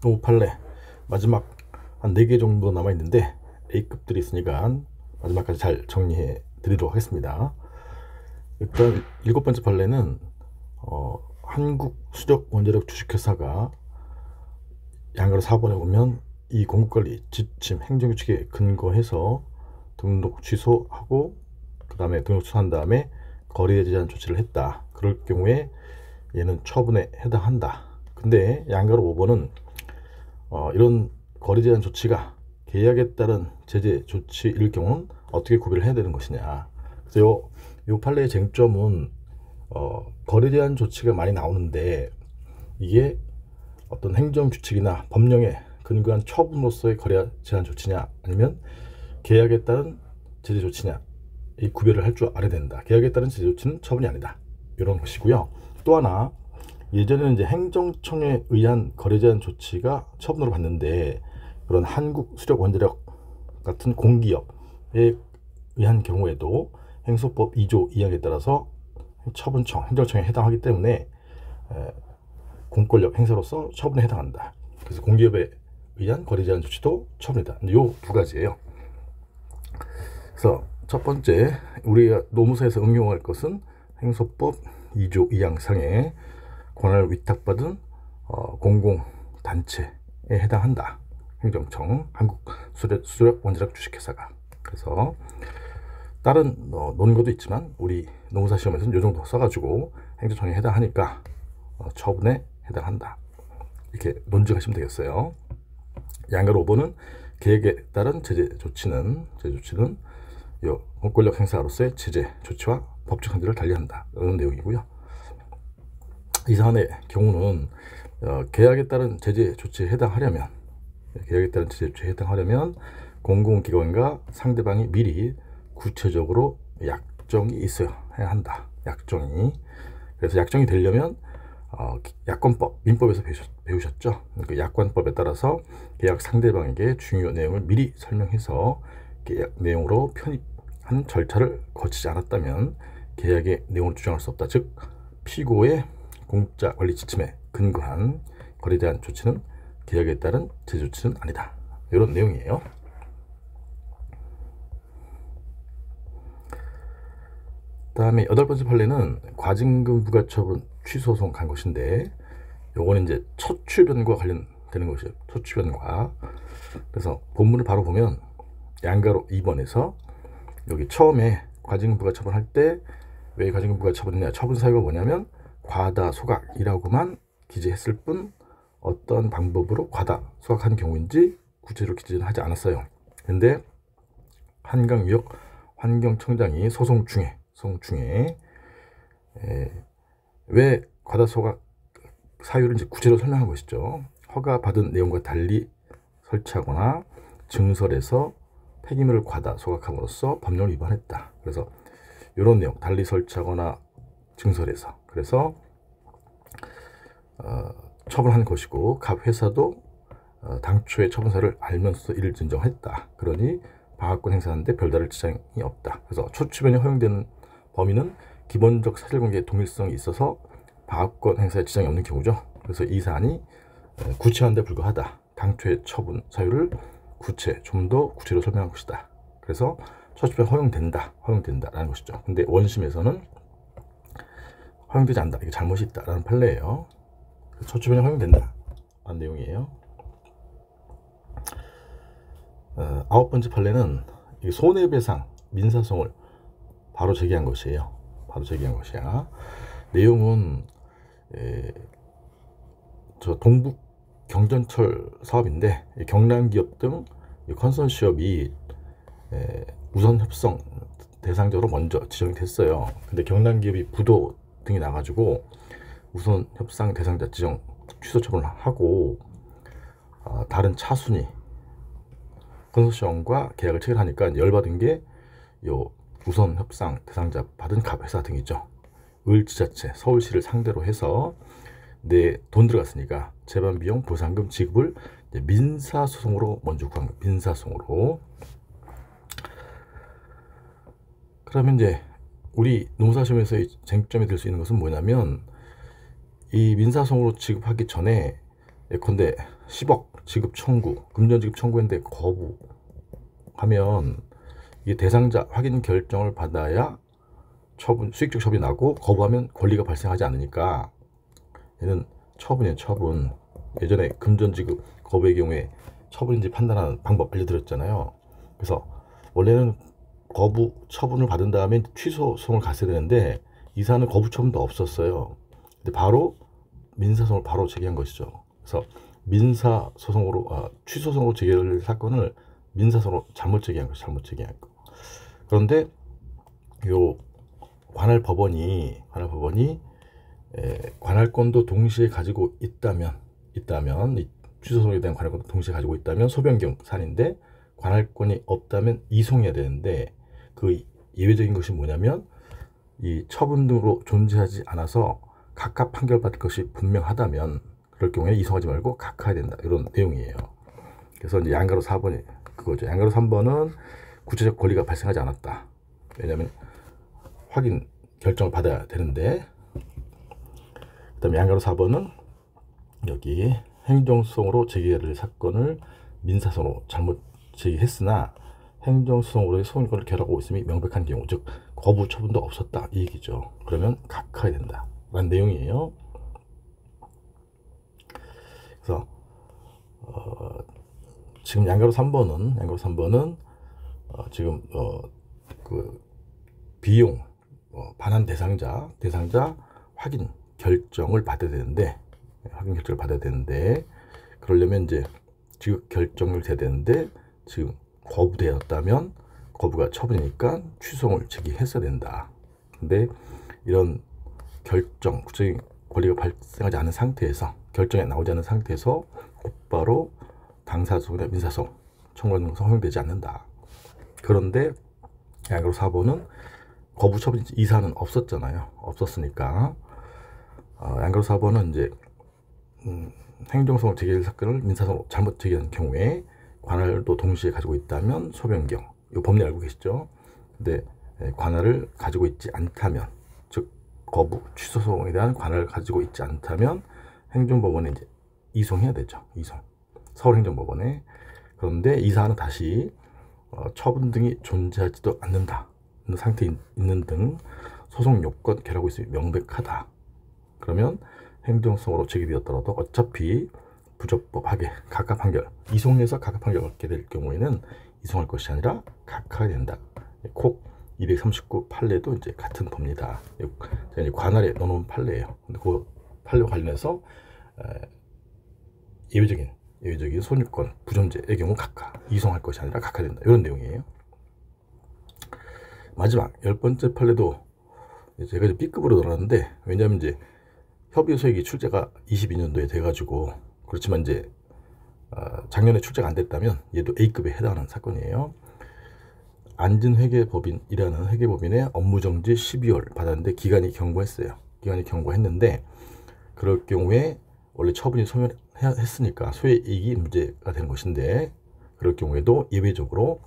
오 판례 마지막 한 4개 정도 남아 있는데 A급들이 있으니까 마지막까지 잘 정리해 드리도록 하겠습니다. 일단 7번째 판례는 한국수력원자력 주식회사가 양가로 4번에 보면 이 공급관리 지침 행정규칙에 근거해서 등록 취소하고 그 다음에 등록 취소한 다음에 거래에 제한 조치를 했다. 그럴 경우에 얘는 처분에 해당한다. 근데 양가로 5번은 이런 거래 제한 조치가 계약에 따른 제재 조치일 경우는 어떻게 구별을 해야 되는 것이냐. 그래서 요 판례의 쟁점은 거래 제한 조치가 많이 나오는데 이게 어떤 행정 규칙이나 법령에 근거한 처분으로서의 거래 제한 조치냐 아니면 계약에 따른 제재 조치냐, 이 구별을 할 줄 알아야 된다. 계약에 따른 제재 조치는 처분이 아니다. 이런 것이고요. 또 하나, 예전에는 이제 행정청에 의한 거래 제한 조치가 처분으로 봤는데 그런 한국수력원자력 같은 공기업에 의한 경우에도 행소법 2조 2항에 따라서 처분청, 행정청에 해당하기 때문에 공권력 행사로서 처분에 해당한다. 그래서 공기업에 의한 거래 제한 조치도 처분이다. 요 두 가지예요. 그래서 첫 번째, 우리가 노무사에서 응용할 것은 행소법 2조 2항상의 권한을 위탁받은 공공단체에 해당한다. 행정청, 한국수력원자력 주식회사가. 그래서 다른 논거도 있지만 우리 노무사 시험에서는 이 정도 써가지고 행정청에 해당하니까 처분에 해당한다. 이렇게 논증하시면 되겠어요. 양가로 5번은 계획에 따른 제재 조치는 공권력 행사로서의 제재 조치와 법적 한계를 달리한다. 이런 내용이고요. 이 사안의 경우는 계약에 따른 제재 조치에 해당하려면 공공기관과 상대방이 미리 구체적으로 약정이 있어야 한다. 약정이. 그래서 약정이 되려면 약관법, 민법에서 배우셨죠? 그 약관법에 따라서 계약 상대방에게 중요 내용을 미리 설명해서 계약 내용으로 편입한 절차를 거치지 않았다면 계약의 내용을 주장할 수 없다. 즉 피고의 공짜 관리 지침에 근거한 거래에 대한 조치는 계약에 따른 제재 조치는 아니다. 이런 내용이에요. 다음에 8번째 판례는 과징금 부과처분 취소소송 간 것인데 요거는 이제 초추변과 관련되는 것이에요. 초추변과. 그래서 본문을 바로 보면 양가로 2번에서 여기 처음에 과징금 부과처분할 때 왜 과징금 부과처분이냐, 처분 사유가 뭐냐면 과다 소각이라고만 기재했을 뿐 어떤 방법으로 과다 소각한 경우인지 구체적으로 기재는 하지 않았어요. 근데 한강유역 환경청장이 소송 중에 왜 과다 소각 사유를 이제 구체로 설명한 것이죠. 허가받은 내용과 달리 설치하거나 증설해서 폐기물을 과다 소각함으로써 법령을 위반했다. 그래서 이런 내용, 달리 설치하거나 증설해서, 그래서 처분한 것이고 각 회사도 당초의 처분사를 알면서 이를 진정했다. 그러니 방어권 행사하는데 별다른 지장이 없다. 그래서 초추변이 허용되는 범위는 기본적 사실관계의 동일성이 있어서 방어권 행사에 지장이 없는 경우죠. 그래서 이 사안이 구체화한 데 불과하다. 당초의 처분 사유를 좀 더 구체로 설명한 것이다. 그래서 초추변 허용된다라는 것이죠. 근데 원심에서는 허용되지 않는다. 이게 잘못이 있다라는 판례예요. 초추변이 허용된다라는 내용이에요. 9번째 판례는 손해배상 민사소송을 바로 제기한 것이에요. 내용은 저 동북 경전철 사업인데 경남기업 등 컨소시엄이 우선 협상 대상자로 먼저 지정이 됐어요. 근데 경남기업이 부도 등이 나가지고 우선 협상 대상자 지정 취소 처분을 하고 다른 차순위 컨소시엄과 계약을 체결하니까 열받은 게 요 우선 협상 대상자 받은 갑회사 등이죠. 을지자체 서울시를 상대로 해서 내 돈 들어갔으니까 재반 비용 보상금 지급을 민사소송으로 먼저 구한 거예요. 민사소송으로. 그러면 이제 우리 노무사시험에서의 쟁점이 될 수 있는 것은 뭐냐면 이 민사소송으로 지급하기 전에 예컨대 10억 지급 청구, 금전 지급 청구했는데 거부하면 이게 대상자 확인 결정을 받아야 처분, 수익적 처분이 나고, 거부하면 권리가 발생하지 않으니까 얘는 처분이에요. 처분. 예전에 금전 지급 거부의 경우에 처분인지 판단하는 방법 알려드렸잖아요. 그래서 원래는 거부 처분을 받은 다음에 취소송을 갔어야 되는데 이 사안은 거부 처분도 없었어요. 근데 바로 민사소송을 바로 제기한 것이죠. 그래서 민사소송으로 취소송으로 제기할 사건을 민사소송으로 잘못 제기한 거죠. 잘못 제기한 거. 그런데 요 관할 법원이 관할권도 동시에 가지고 있다면 이 취소송에 대한 관할권도 동시에 가지고 있다면 소변경 사안인데, 관할권이 없다면 이송해야 되는데, 그 예외적인 것이 뭐냐면 이 처분 등으로 존재하지 않아서 각각 판결받을 것이 분명하다면 그럴 경우에 이송하지 말고 각하해야 된다, 이런 내용이에요. 그래서 이제 양가로 4번이 그거죠. 양가로 3번은 구체적 권리가 발생하지 않았다. 왜냐하면 확인 결정을 받아야 되는데, 그 다음에 양가로 4번은 여기 행정소송으로 제기할 사건을 민사소송으로 잘못 제기했으나 행정소송으로의 소송권을 결하고 있음이 명백한 경우, 즉 거부 처분도 없었다, 이 얘기죠. 그러면 각하해야 된다 라는 내용이에요. 그래서 지금 양가로 3번은 지금 그 비용 반환 대상자 확인 결정을 받아야 되는데, 그러려면 이제 지급 결정을 돼야 되는데 지금 거부되었다면 거부가 처분이니까 취소를 제기했어야 된다. 근데 이런 결정, 구체적인 권리가 발생하지 않은 상태에서, 결정이 나오지 않은 상태에서 곧바로 당사소송이나 민사소송 청구하는 것은 허용되지 않는다. 그런데 양가로 4번은 거부 처분 이 사안은 없었잖아요. 없었으니까 양가로 4번은 이제 행정소송 제기할 사건을 민사소송으로 잘못 제기한 경우에 관할도 동시에 가지고 있다면 소변경, 이 법리 알고 계시죠? 근데 관할을 가지고 있지 않다면, 즉 거부 취소소송에 대한 관할을 가지고 있지 않다면 행정법원에 이제 이송해야 되죠. 이송, 서울행정법원에. 그런데 이 사안은 다시 처분 등이 존재하지도 않는다 상태에 있는 등 소송 요건 결하고 있음이 명백하다. 그러면 행정소송으로 제기되었더라도 어차피 부적법하게 각각 판결, 이송해서 각각 판결을 얻게 될 경우에는 이송할 것이 아니라 각하해야 된다. 콕 239 판례도 이제 같은 법니다. 제가 이제 관할에 넣어놓은 판례예요. 근데 그 판례와 관련해서 예외적인 소유권 부존재의 경우 각하, 이송할 것이 아니라 각하해야 된다, 이런 내용이에요. 마지막 10번째 판례도 제가 이제 B급으로 넣었는데, 왜냐하면 이제 협의소액이 출제가 22년도에 돼가지고, 그렇지만 이제 작년에 출제가 안 됐다면 얘도 A급에 해당하는 사건이에요. 안진회계법인이라는 회계법인의 업무정지 12월 받았는데 기간이 경과했어요. 기간이 경과했는데, 그럴 경우에 원래 처분이 소멸했으니까 소액이익이 문제가 되는 것인데, 그럴 경우에도 예외적으로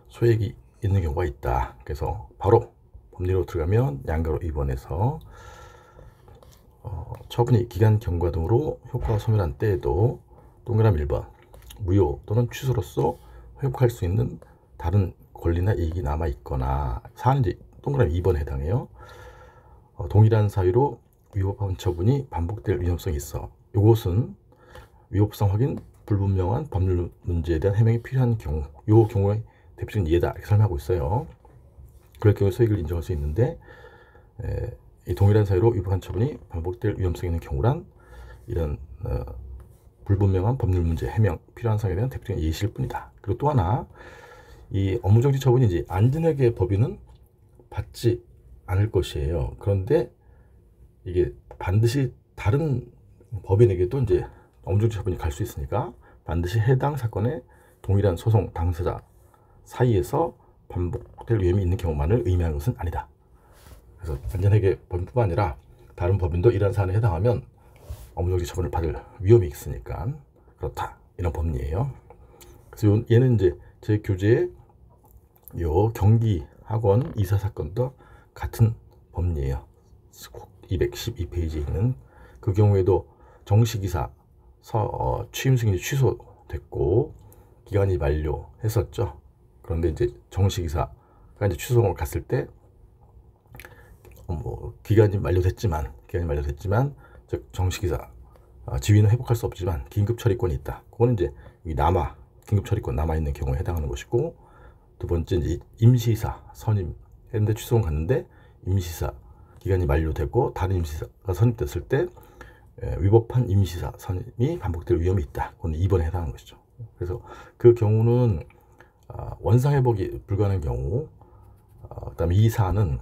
소액이 있는 경우가 있다. 그래서 바로 법리로 들어가면 양가로 2번에서 처분이 기간 경과 등으로 효과가 소멸한 때에도 동그라미 1번 무효 또는 취소로서 회복할 수 있는 다른 권리나 이익이 남아 있거나, 사안은 이제 동그라미 2번에 해당해요. 동일한 사유로 위법한 처분이 반복될 위험성이 있어. 이것은 위법성 확인 불분명한 법률 문제에 대한 해명이 필요한 경우, 이 경우에 대표적인 예다, 이렇게 설명하고 있어요. 그럴 경우에 소액을 인정할 수 있는데, 이 동일한 사유로 위법한 처분이 반복될 위험성이 있는 경우란 이런 불분명한 법률 문제 해명 필요한 사항에 대한 대표적인 예시일 뿐이다. 그리고 또 하나, 이 업무정지 처분이 이제 안진회계 법인은 받지 않을 것이에요. 그런데 이게 반드시 다른 법인에게도 이제 업무정지 처분이 갈 수 있으니까 반드시 해당 사건의 동일한 소송 당사자 사이에서 반복될 위험이 있는 경우만을 의미하는 것은 아니다. 그래서 안진회계 법인뿐만 아니라 다른 법인도 이러한 사안에 해당하면 업무정지 처분을 받을 위험이 있으니까 그렇다, 이런 법리예요. 그래서 얘는 이제 제 교재에 요 경기학원 이사 사건도 같은 법리예요. 212페이지에 있는 그 경우에도 정식이사 취임 승인이 취소됐고 기간이 만료했었죠. 그런데 이제 정식이사가 이제 취소를 갔을 때 기간이 만료됐지만 즉 정식이사 지위는 회복할 수 없지만 긴급 처리권이 있다. 그거는 이제 긴급 처리권 남아 있는 경우에 해당하는 것이고, 두 번째 이제 임시이사 선임했는데 취소는 갔는데 임시이사 기간이 만료되고 다른 임시이사가 선임됐을 때 위법한 임시이사 선임이 반복될 위험이 있다. 그건 2번에 해당하는 것이죠. 그래서 그 경우는 원상회복이 불가능한 경우, 그다음에 이 사안은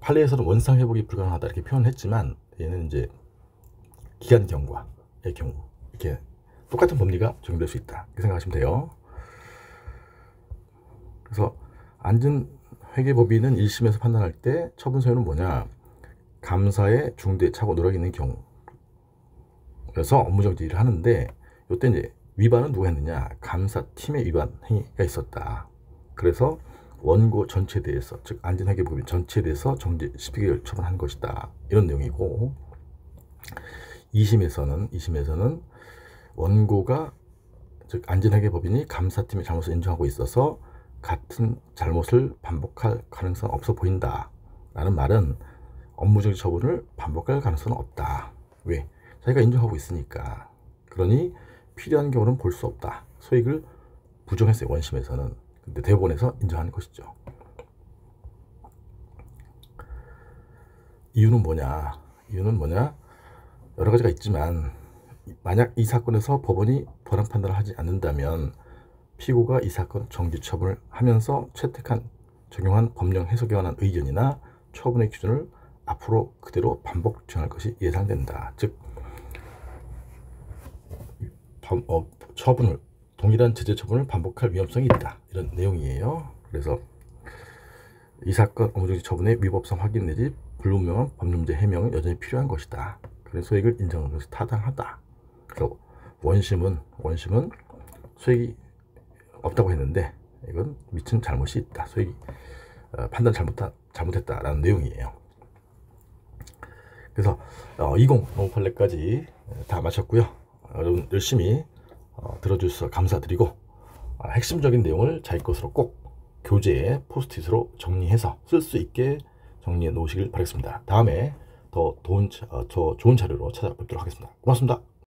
판례에서는 원상회복이 불가능하다 이렇게 표현했지만 얘는 이제 기간 경과의 경우 이렇게 똑같은 법리가 적용될 수 있다 이렇게 생각하시면 돼요. 그래서 안전회계법인은 1심에서 판단할 때 처분 사유는 뭐냐, 감사의 중대 착오 누락이 있는 경우 그래서 업무정지를 하는데, 이때 이제 위반은 누가 했느냐, 감사팀의 위반 행위가 있었다. 그래서 원고 전체에 대해서, 즉 안전회계법인 전체에 대해서 정지 12개월 처분한 것이다 이런 내용이고, 2심에서는 원고가 즉 안전회계법인이 감사팀의 잘못을 인정하고 있어서 같은 잘못을 반복할 가능성은 없어 보인다 라는 말은 업무정지 처분을 반복할 가능성은 없다. 왜? 자기가 인정하고 있으니까. 그러니 필요한 경우는 볼 수 없다. 소익을 부정했어요, 원심에서는. 근데 대법원에서 인정한 것이죠. 이유는 뭐냐? 여러 가지가 있지만 만약 이 사건에서 법원이 부당 판단을 하지 않는다면 피고가 이 사건 정지 처분을 하면서 적용한 법령 해석에 관한 의견이나 처분의 기준을 앞으로 그대로 반복 주장할 것이 예상된다. 즉 동일한 제재 처분을 반복할 위험성이 있다 이런 내용이에요. 그래서 이 사건 업무정지 처분의 위법성 확인 내지 불분명한 법률문제 해명은 여전히 필요한 것이다. 그래서 소익을 인정하는 것이 타당하다. 그래서 원심은 소익이 없다고 했는데 이건 미친 잘못이 있다. 소익이 판단 잘못했다라는 내용이에요. 그래서 20 판례까지 다 마쳤고요. 여러분 열심히 들어주셔서 감사드리고, 핵심적인 내용을 자기 것으로 꼭 교재에 포스트잇으로 정리해서 쓸 수 있게 정리해 놓으시길 바라겠습니다. 다음에 더 좋은 자료로 찾아뵙도록 하겠습니다. 고맙습니다.